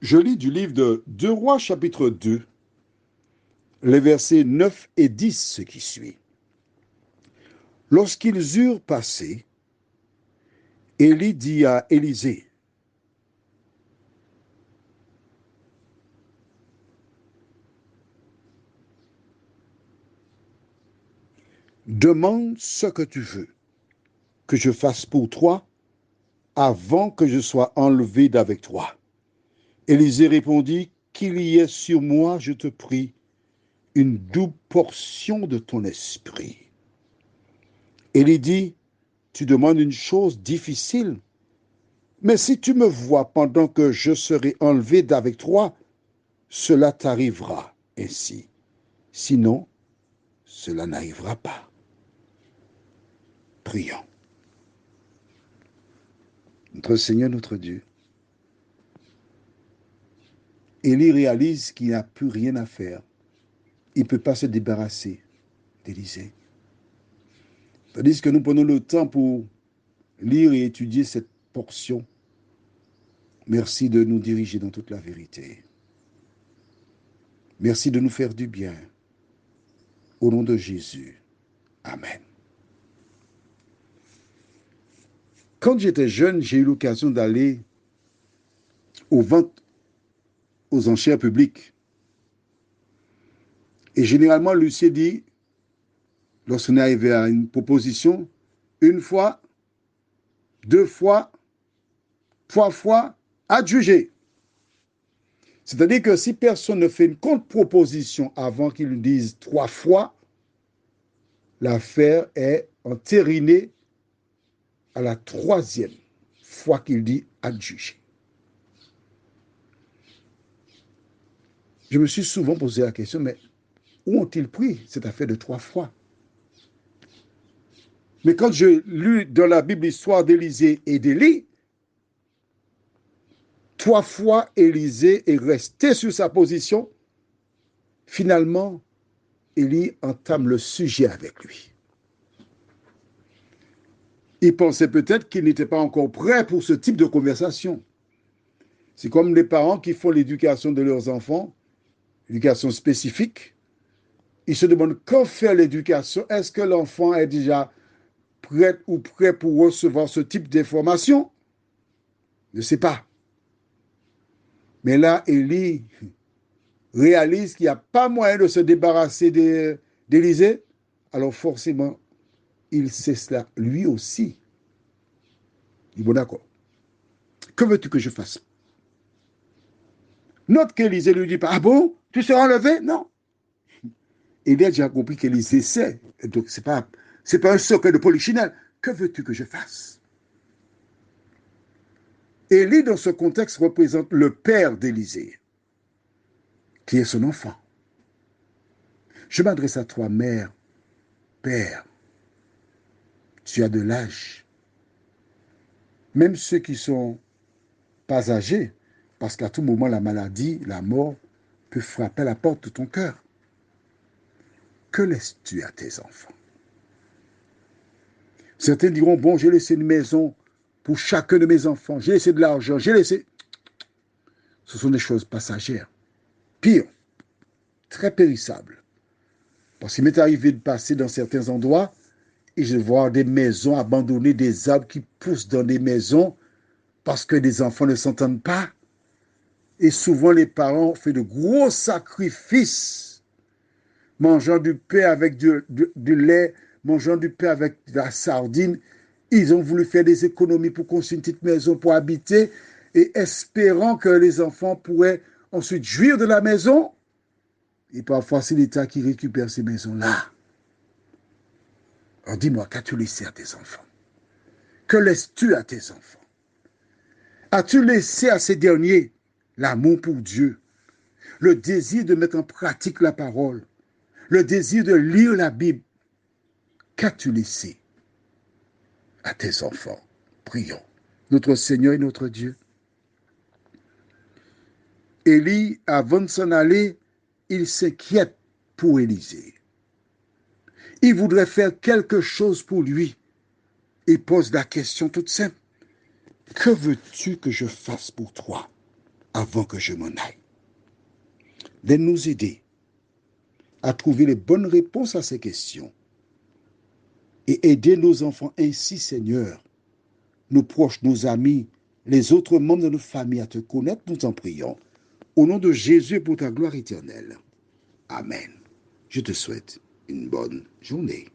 Je lis du livre de 2 Rois chapitre 2, les versets 9 et 10, ce qui suit. Lorsqu'ils eurent passé, Élie dit à Élisée, demande ce que tu veux que je fasse pour toi avant que je sois enlevé d'avec toi. Élisée répondit, qu'il y ait sur moi, je te prie, une double portion de ton esprit. Élie dit, tu demandes une chose difficile, mais si tu me vois pendant que je serai enlevé d'avec toi, cela t'arrivera ainsi. Sinon, cela n'arrivera pas. Prions. Notre Seigneur, notre Dieu, Élie réalise qu'il n'a plus rien à faire. Il ne peut pas se débarrasser d'Élisée. Tandis que nous prenons le temps pour lire et étudier cette portion. Merci de nous diriger dans toute la vérité. Merci de nous faire du bien. Au nom de Jésus. Amen. Quand j'étais jeune, j'ai eu l'occasion d'aller aux ventes aux enchères publiques. Et généralement, Lucie dit, lorsqu'on est arrivé à une proposition, une fois, deux fois, trois fois, adjugé. C'est-à-dire que si personne ne fait une contre-proposition avant qu'il nous dise trois fois, l'affaire est entérinée à la troisième fois qu'il dit adjugé. Je me suis souvent posé la question, mais où ont-ils pris cette affaire de trois fois? Mais quand je lis dans la Bible l'histoire d'Élisée et d'Élie, trois fois Élisée est resté sur sa position. Finalement, Élie entame le sujet avec lui. Il pensait peut-être qu'il n'était pas encore prêt pour ce type de conversation. C'est comme les parents qui font l'éducation de leurs enfants, l'éducation spécifique. Ils se demandent quand faire l'éducation. Est-ce que l'enfant est déjà prêt ou prêt pour recevoir ce type d'information? Je ne sais pas. Mais là, Élie réalise qu'il n'y a pas moyen de se débarrasser d'Élisée. Alors forcément, il sait cela lui aussi. Il dit, bon d'accord. Que veux-tu que je fasse? Note qu'Élisée lui dit pas, ah bon, tu seras enlevé? Non. Il a déjà compris qu'Élisée sait. Donc, c'est pas un secret de polichinelle. Que veux-tu que je fasse? Élie, dans ce contexte, représente le père d'Élisée, qui est son enfant. Je m'adresse à toi, mère, père. Tu as de l'âge. Même ceux qui sont pas âgés, parce qu'à tout moment, la maladie, la mort peut frapper à la porte de ton cœur. Que laisses-tu à tes enfants? Certains diront, bon, j'ai laissé une maison pour chacun de mes enfants, j'ai laissé de l'argent, j'ai laissé... Ce sont des choses passagères. Pire, très périssables. Parce qu'il m'est arrivé de passer dans certains endroits et je vois des maisons abandonnées, des arbres qui poussent dans des maisons parce que des enfants ne s'entendent pas. Et souvent, les parents font de gros sacrifices, mangeant du pain avec du lait, mangeant du pain avec de la sardine. Ils ont voulu faire des économies pour construire une petite maison pour habiter et espérant que les enfants pourraient ensuite jouir de la maison. Et parfois, c'est l'État qui récupère ces maisons-là. Alors dis-moi, qu'as-tu laissé à tes enfants? Que laisses-tu à tes enfants? As-tu laissé à ces derniers l'amour pour Dieu, le désir de mettre en pratique la parole, le désir de lire la Bible? Qu'as-tu laissé à tes enfants? Prions. Notre Seigneur et notre Dieu. Élie, avant de s'en aller, il s'inquiète pour Élisée. Il voudrait faire quelque chose pour lui. Il pose la question toute simple. Que veux-tu que je fasse pour toi? avant que je m'en aille. Viens nous aider à trouver les bonnes réponses à ces questions et aider nos enfants ainsi, Seigneur, nos proches, nos amis, les autres membres de notre famille à te connaître, nous en prions. Au nom de Jésus pour ta gloire éternelle. Amen. Je te souhaite une bonne journée.